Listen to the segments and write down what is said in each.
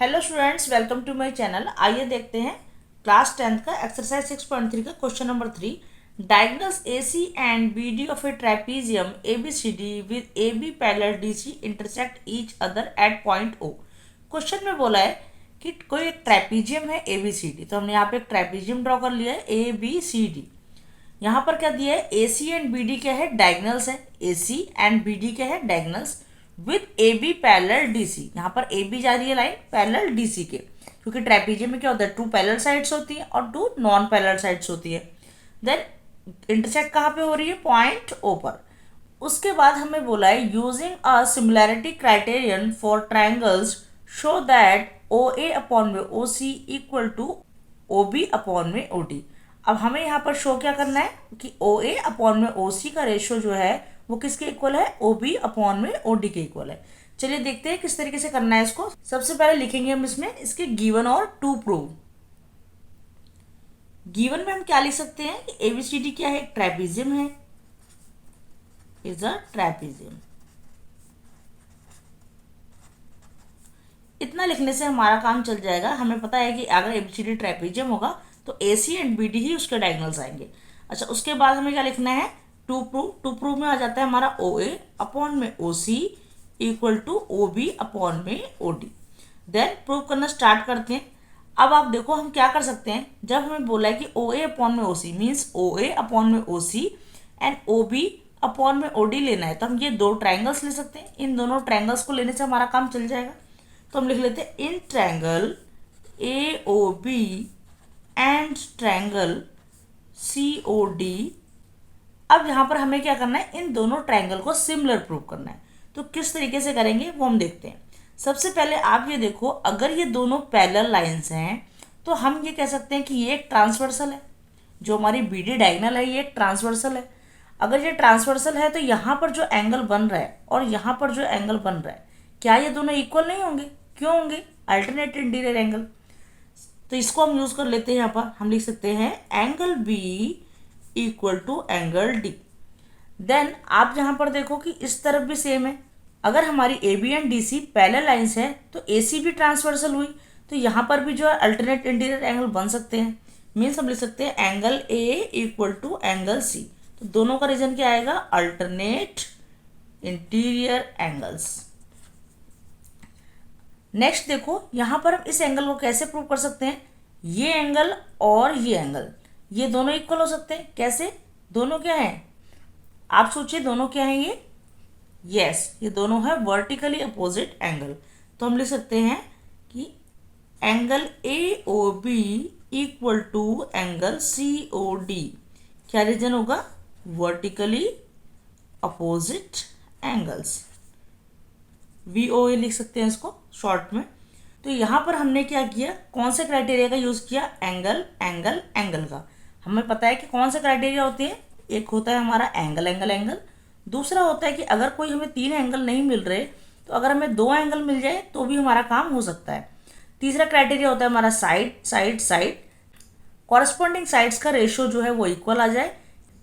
Hello students, welcome to my channel. आइए देखते हैं क्लास 10th का एक्सरसाइज 6.3 का question number 3। Diagonals AC and BD of a trapezium ABCD with AB parallel DC intersect each other at point O। Question में बोला है कि कोई एक ट्रेपीजियम है ABCD, तो हमने यहाँ पे एक ट्रेपीजियम ड्रॉ कर लिया है ABCD। यहाँ पर क्या दिया है, AC एंड BD क्या है, डायगोनल्स है। AC एंड BD क्या है, diagonals with AB parallel DC। यहाँ पर AB जा रही है लाइन पैरेलल DC के, क्योंकि ट्रेपीजियम में क्या होता है, 2 पैरेलल साइड्स होती है और 2 नॉन पैरेलल साइड्स होती है। देन इंटरसेक्ट कहाँ पे हो रही है, पॉइंट O पर। उसके बाद हमें बोला है using a similarity criterion for triangles show that OA upon में OC equal to OB upon में OD। अब हमें यहाँ पर शो क्या करना है कि OA अपॉन में OC का रेशियो जो है वो किसके इक्वल है, OB अपॉन में OD के इक्वल है। चलिए देखते हैं किस तरीके से करना है इसको। सबसे पहले लिखेंगे हम इसमें इसके गिवन और टू प्रूव। गिवन में हम क्या लिख सकते हैं कि ABCD क्या है, एक ट्रेपीजियम है, इज अ ट्रेपीजियम। इतना लिखने से हमारा काम चल जाएगा। हमें पता है कि अगर ABCD ट्रेपीजियम होगा तो AC एंड BD ही उसके डायगोनल्स आएंगे। अच्छा, उसके बाद हमें क्या लिखना है, टू प्रूव। टू प्रूव में आ जाता है हमारा OA अपॉन में OC equal to OB upon में OD। देन प्रूव करना स्टार्ट करते हैं। अब आप देखो हम क्या कर सकते हैं, जब हमें बोला है कि OA अपॉन में OC मीन्स OA अपॉन में OC एंड OB अपॉन में OD लेना है, तो हम ये दो ट्राइंगल्स ले सकते हैं। इन दोनों ट्राइंगल्स को लेने से हमारा काम चल जाएगा। तो हम लिख लेते हैं in triangle AOB and triangle COD। अब यहाँ पर हमें क्या करना है, इन दोनों ट्रायंगल को सिमिलर प्रूव करना है। तो किस तरीके से करेंगे वो हम देखते हैं। सबसे पहले आप ये देखो, अगर ये दोनों पैरेलल लाइंस हैं तो हम ये कह सकते हैं कि ये एक ट्रांसवर्सल है। जो हमारी BD डायगोनल है ये एक ट्रांसवर्सल है। अगर ये ट्रांसवर्सल है तो यहाँ पर जो एंगल बन रहा है और यहाँ पर जो एंगल बन रहा है, क्या ये दोनों इक्वल नहीं होंगे? क्यों होंगे? Alternate interior angle. तो इसको हम यूज कर लेते हैं। यहाँ पर हम लिख सकते हैं angle B equal to angle D। Then आप यहाँ पर देखो कि इस तरफ भी सेम है। अगर हमारी AB and DC parallel lines है तो AC भी ट्रांसवर्सल हुई, तो यहाँ पर भी जो है अल्टरनेट इंटीरियर एंगल बन सकते हैं। मीन्स हम लिख सकते हैं angle A equal to angle C। तो दोनों का रीजन क्या आएगा, अल्टरनेट इंटीरियर एंगल्स। नेक्स्ट देखो, यहाँ पर हम इस एंगल को कैसे प्रूव कर सकते हैं, ये एंगल और ये एंगल ये दोनों इक्वल हो सकते हैं। कैसे? दोनों क्या हैं, आप सोचिए दोनों क्या हैं ये, यस ये दोनों है वर्टिकली अपोजिट एंगल। तो हम लिख सकते हैं कि angle AOB equal to angle COD। क्या रीजन होगा, वर्टिकली अपोजिट एंगल्स। VOA लिख सकते हैं इसको शॉर्ट में। तो यहाँ पर हमने क्या किया, कौन से क्राइटेरिया का यूज़ किया, एंगल एंगल एंगल का। हमें पता है कि कौन से क्राइटेरिया होते हैं, एक होता है हमारा एंगल एंगल एंगल, दूसरा होता है कि अगर कोई हमें 3 एंगल नहीं मिल रहे तो अगर हमें 2 एंगल मिल जाए तो भी हमारा काम हो सकता है। तीसरा क्राइटेरिया होता है हमारा side side side, corresponding sides का रेशियो जो है वो इक्वल आ जाए,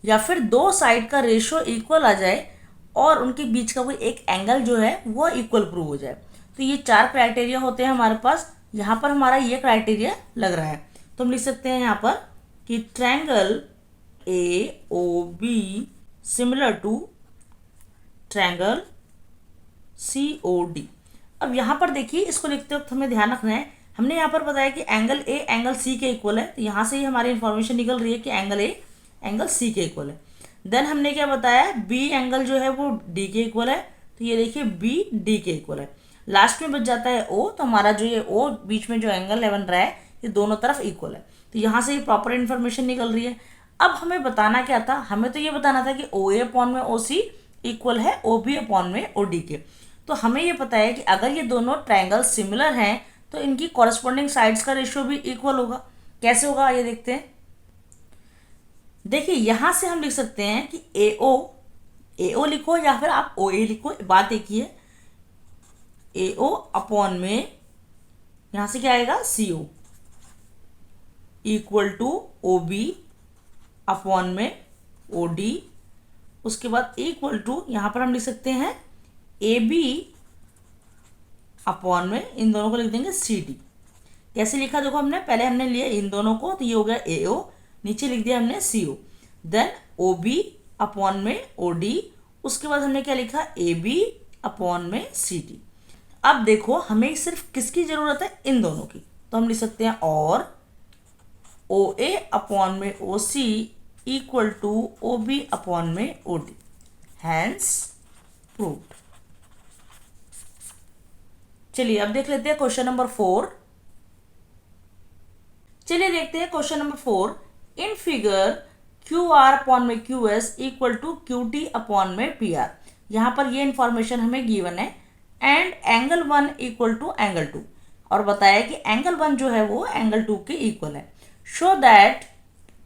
या फिर 2 साइड का रेशियो इक्वल आ जाए और उनके बीच का कोई एक एंगल जो है वो इक्वल प्रूव हो जाए। तो ये 4 क्राइटेरिया होते हैं हमारे पास। यहाँ पर हमारा ये क्राइटेरिया लग रहा है, तो हम लिख सकते हैं यहाँ पर कि triangle AOB similar to triangle COD। अब यहाँ पर देखिए, इसको लिखते वक्त हमें ध्यान रखना है, हमने यहाँ पर बताया कि एंगल A एंगल C के इक्वल है, तो यहाँ से ही हमारी इंफॉर्मेशन निकल रही है कि एंगल A एंगल C के इक्वल है। देन हमने क्या बताया, B एंगल जो है वो D के इक्वल है, तो ये देखिए B D के इक्वल है। लास्ट में बच जाता है O, तो हमारा जो ये O बीच में जो एंगल है बन रहा है ये दोनों तरफ इक्वल है, तो यहाँ से ये प्रॉपर इन्फॉर्मेशन निकल रही है। अब हमें बताना क्या था, हमें तो ये बताना था कि OA अपॉन में OC इक्वल है OB अपॉन में OD के। तो हमें ये पता है कि अगर ये दोनों ट्रायंगल सिमिलर हैं तो इनकी कॉरस्पॉन्डिंग साइड्स का रेशियो भी इक्वल होगा। कैसे होगा ये देखते हैं। देखिए यहाँ से हम लिख सकते हैं कि AO लिखो या फिर आप OA लिखो, बात एक ही है। AO अपॉन में यहाँ से क्या आएगा, CO equal to OB upon में OD। उसके बाद इक्वल टू यहाँ पर हम लिख सकते हैं ए बी अपॉन में इन दोनों को लिख देंगे सी डी। कैसे लिखा देखो हमने, पहले हमने लिया इन दोनों को, तो ये हो गया ए ओ, नीचे लिख दिया हमने सी ओ, देन ओ बी अपॉन में ओ डी, उसके बाद हमने क्या लिखा ए बी अपॉन में सी डी। अब देखो हमें सिर्फ किसकी जरूरत है, इन दोनों की, तो हम लिख सकते हैं और ओ ए अपॉन में O C equal to O B upon में ओ डी, हैंस प्रूव्ड। चलिए अब देख लेते हैं क्वेश्चन नंबर 4। चलिए देखते हैं question number 4। In figure Q R upon में Q S equal to Q T upon में पी आर। यहाँ पर ये इंफॉर्मेशन हमें गिवन है, and angle 1 equal to angle 2, और बताया कि एंगल 1 जो है वो एंगल 2 के इक्वल है। Show that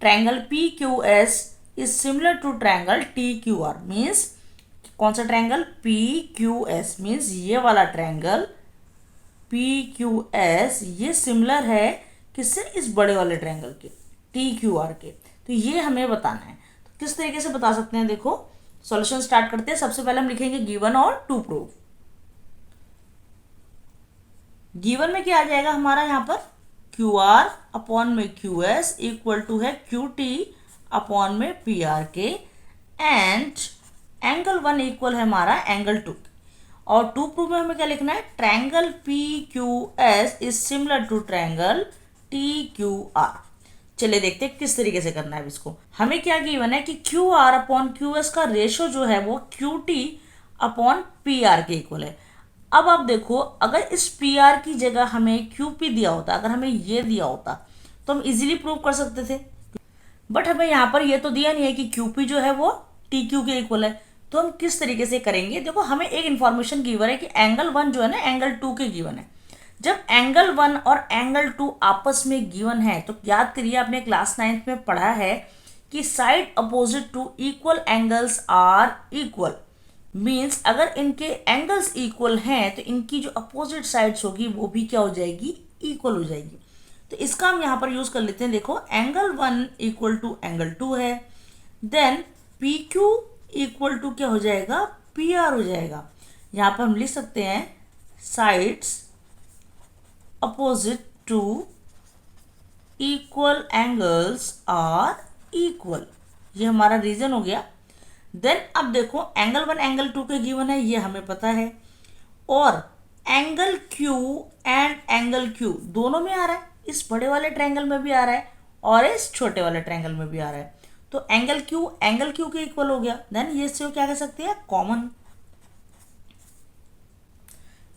triangle P Q S is similar to triangle T Q R. Means कौन सा triangle, P Q S, means ये वाला ट्रायंगल पी क्यू एस ये सिमिलर है किससे, इस बड़े वाले ट्रायंगल के टी क्यू आर के। तो ये हमें बताना है, तो किस तरीके से बता सकते हैं, देखो सॉल्यूशन स्टार्ट करते हैं। सबसे पहले हम लिखेंगे गिवन और टू प्रूव। गिवन में क्या आ जाएगा हमारा, यहाँ पर क्यू आर अपॉन में क्यू एस इक्वल टू है क्यू टी अपॉन में पी आर के, एंड एंगल 1 इक्वल है हमारा एंगल 2। और टू प्रूव में हमें क्या लिखना है, triangle P Q S is similar to triangle T Q R. चलिए देखते हैं किस तरीके से करना है इसको। हमें क्या गिवन है कि Q R upon Q S का रेशो जो है वो Q T upon P R के इक्वल है। अब आप देखो, अगर इस पी आर की जगह हमें क्यू पी दिया होता, अगर हमें ये दिया होता तो हम इजीली प्रूव कर सकते थे, बट हमें यहाँ पर ये तो दिया नहीं है कि क्यू पी जो है वो टी क्यू के इक्वल है। तो हम किस तरीके से करेंगे, देखो हमें एक इन्फॉर्मेशन गिवन है कि एंगल 1 जो है ना एंगल 2 के गिवन है। जब एंगल 1 और एंगल 2 आपस में गिवन है, तो याद करिए आपने क्लास 9th में पढ़ा है कि side opposite to equal angles are equal. Means अगर इनके एंगल्स इक्वल हैं तो इनकी जो अपोजिट साइड्स होगी वो भी क्या हो जाएगी, इक्वल हो जाएगी। तो इसका हम यहाँ पर यूज कर लेते हैं। देखो एंगल 1 इक्वल टू एंगल 2 है, then P Q equal to क्या हो जाएगा, पी आर हो जाएगा। यहाँ पर हम लिख सकते हैं sides opposite to equal angles are equal, ये हमारा रीजन हो गया। देन अब देखो एंगल 1 एंगल 2 के गिवन है, ये हमें पता है, और angle Q and angle Q दोनों में आ रहा है, इस बड़े वाले ट्रायंगल में भी आ रहा है और इस छोटे वाले ट्रायंगल में भी आ रहा है। तो एंगल क्यू के इक्वल हो गया। देन ये से क्या कह सकते हैं, कॉमन।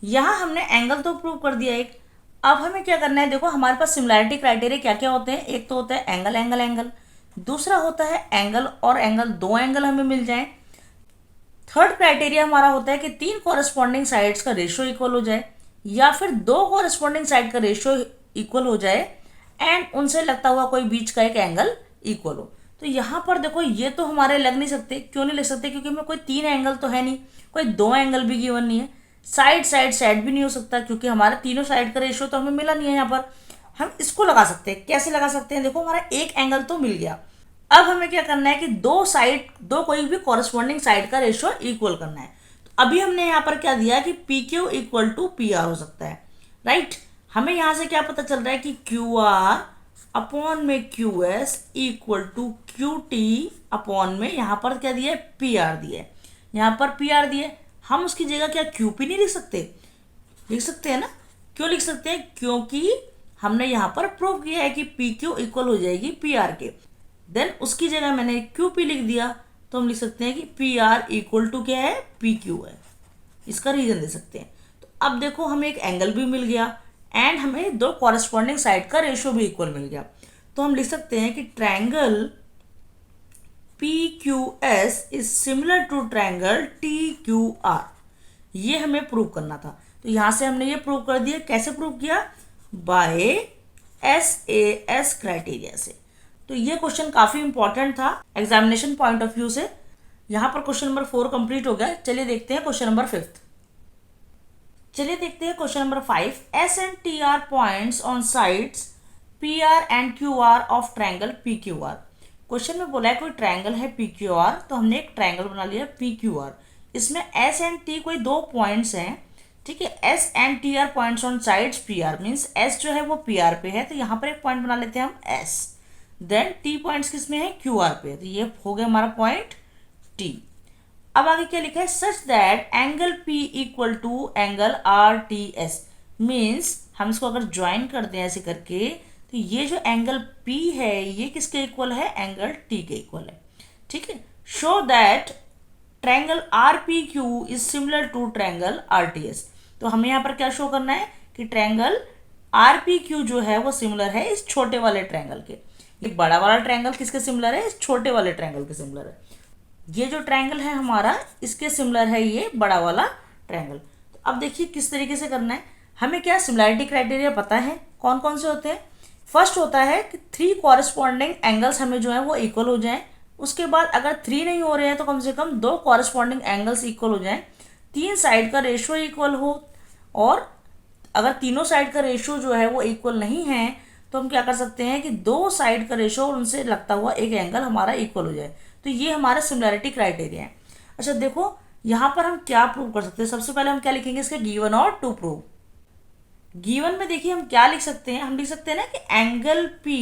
यहां हमने एंगल तो प्रूव कर दिया एक। अब हमें क्या करना है, देखो हमारे पास सिमिलैरिटी क्राइटेरिया क्या क्या होते हैं। एक तो होता है एंगल एंगल एंगल, दूसरा होता है एंगल और एंगल, दो एंगल हमें मिल जाए। थर्ड क्राइटेरिया हमारा होता है कि 3 कॉरेस्पॉन्डिंग साइड्स का रेशियो इक्वल हो जाए, या फिर 2 कॉरेस्पॉन्डिंग साइड का रेशियो इक्वल हो जाए, एंड उनसे लगता हुआ कोई बीच का एक एंगल इक्वल हो। तो यहाँ पर देखो ये तो हमारे लग नहीं सकते। क्यों नहीं लग सकते, क्योंकि हमें कोई 3 एंगल तो है नहीं, कोई 2 एंगल भी गिवन नहीं है, साइड भी नहीं हो सकता, क्योंकि हमारा तीनों साइड का रेशियो तो हमें मिला नहीं है। यहाँ पर हम इसको लगा सकते हैं। कैसे लगा सकते हैं, देखो हमारा एक एंगल तो मिल गया। अब हमें क्या करना है कि दो कोई भी कॉरेस्पॉन्डिंग साइड का रेशियो इक्वल करना है। तो अभी हमने यहाँ पर क्या दिया कि P Q equal to P R हो सकता है, राइट। हमें यहाँ से क्या पता चल रहा है कि क्यू आर अपॉन में Q S equal to Q T upon में, यहाँ पर क्या दिया है, पी आर दिया है। यहाँ पर पी आर दिए, हम उसकी जगह क्या क्यू पी नहीं लिख सकते, लिख सकते हैं ना। क्यों लिख सकते हैं, क्योंकि हमने यहाँ पर प्रूव किया है कि पी क्यू इक्वल हो जाएगी पी आर के। देन उसकी जगह मैंने क्यू पी लिख दिया, तो हम लिख सकते हैं कि पी आर इक्वल टू क्या है, पी क्यू है। इसका रीजन दे सकते हैं। तो अब देखो हमें एक एंगल भी मिल गया, एंड हमें 2 कॉरेस्पॉन्डिंग साइड का रेशियो भी इक्वल मिल गया। तो हम लिख सकते हैं कि triangle P Q S is similar to triangle T Q R. ये हमें प्रूव करना था। तो यहाँ से हमने ये प्रूव कर दिया। कैसे प्रूव किया, बाय SAS क्राइटेरिया से। तो ये क्वेश्चन काफी इंपॉर्टेंट था एग्जामिनेशन पॉइंट ऑफ व्यू से। यहाँ पर क्वेश्चन नंबर 4 कंप्लीट हो गया। चलिए देखते हैं क्वेश्चन नंबर 5। चलिए देखते हैं question number 5। S and T are points on sides PR and QR of triangle PQR। Question में बोला है कोई ट्रायंगल है PQR, तो हमने एक ट्रायंगल बना लिया PQR। इसमें एस एंड टी कोई दो पॉइंट्स हैं, ठीक है। S and T R points on sides P R, means S जो है वो पी आर पे है, तो यहाँ पर एक पॉइंट बना लेते हैं हम एस। देन टी पॉइंट्स किस में है, क्यू आर पे, तो ये हो गया हमारा पॉइंट टी। अब आगे क्या लिखा है, such that angle P equal to angle R T S, means हम इसको अगर ज्वाइन कर दें ऐसे करके, तो ये जो एंगल P है ये किसके इक्वल है, एंगल T के इक्वल है, ठीक है। Show that triangle R P Q is similar to triangle R T S, तो हमें यहाँ पर क्या शो करना है कि ट्रायंगल आर पी क्यू जो है वो सिमिलर है इस छोटे वाले ट्रायंगल के। ये बड़ा वाला ट्रायंगल किसके सिमिलर है, इस छोटे वाले ट्रायंगल के सिमिलर है। ये जो ट्रायंगल है हमारा इसके सिमिलर है ये बड़ा वाला ट्रायंगल। तो अब देखिए किस तरीके से करना है, हमें क्या सिमिलैरिटी क्राइटेरिया पता है कौन कौन से होते हैं। फर्स्ट होता है कि 3 कॉरेस्पॉन्डिंग एंगल्स हमें जो है वो इक्वल हो जाएं। उसके बाद अगर 3 नहीं हो रहे हैं तो कम से कम 2 कॉरेस्पॉन्डिंग एंगल्स इक्वल हो जाएं, 3 साइड का रेशियो इक्वल हो, और अगर तीनों साइड का रेशियो जो है वो इक्वल नहीं है तो हम क्या कर सकते हैं कि 2 साइड का रेशियो और उनसे लगता हुआ एक एंगल हमारा इक्वल हो जाए, तो ये हमारा सिमिलैरिटी क्राइटेरिया है। अच्छा देखो यहाँ पर हम क्या प्रूव कर सकते हैं, सबसे पहले हम क्या लिखेंगे, इसके गिवन और टू प्रूव। गिवन में देखिए हम क्या लिख सकते हैं, हम लिख सकते हैं ना कि एंगल P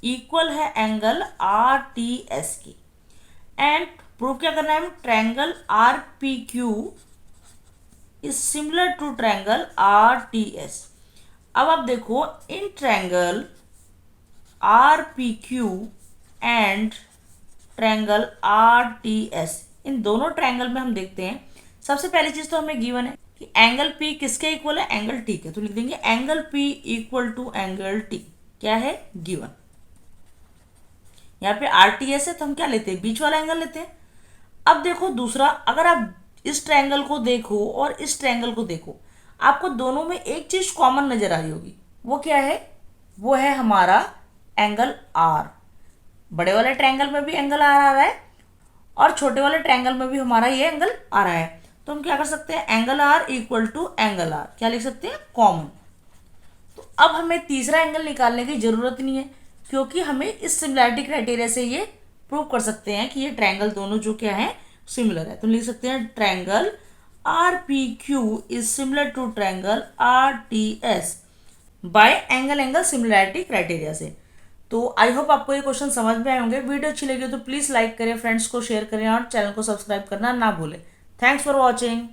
इक्वल है एंगल आर टी एस की, एंड प्रूव क्या करना है, हम triangle R P Q is similar to triangle R T S. अब आप देखो इन triangle R P Q and triangle R T S, इन दोनों ट्रायंगल में हम देखते हैं, सबसे पहली चीज तो हमें गिवन है कि एंगल P किसके इक्वल है, एंगल T के, तो लिख देंगे angle P equal to angle T, क्या है गिवन। यहाँ पे RTS है तो हम क्या लेते हैं, बीच वाला एंगल लेते हैं। अब देखो दूसरा, अगर आप इस ट्रायंगल को देखो और इस ट्रायंगल को देखो, आपको दोनों में एक चीज कॉमन नजर आ रही होगी, वो क्या है, वो है हमारा एंगल R। बड़े वाले ट्रायंगल में भी एंगल R आ रहा है और छोटे वाले ट्रायंगल में भी हमारा ये एंगल आ रहा है, तो हम क्या कर सकते हैं, angle R equal to angle R क्या लिख सकते हैं, कॉमन। तो अब हमें तीसरा एंगल निकालने की जरूरत नहीं है, क्योंकि हमें इस सिमिलैरिटी क्राइटेरिया से ये प्रूव कर सकते हैं कि ये ट्रायंगल दोनों जो क्या है सिमिलर है। तो लिख सकते हैं triangle R P Q is similar to triangle R T S by angle similarity criteria से। तो आई होप आपको ये क्वेश्चन समझ में आए होंगे। वीडियो अच्छी लगी तो प्लीज़ लाइक करें, फ्रेंड्स को शेयर करें और चैनल को सब्सक्राइब करना ना भूलें। Thanks for watching.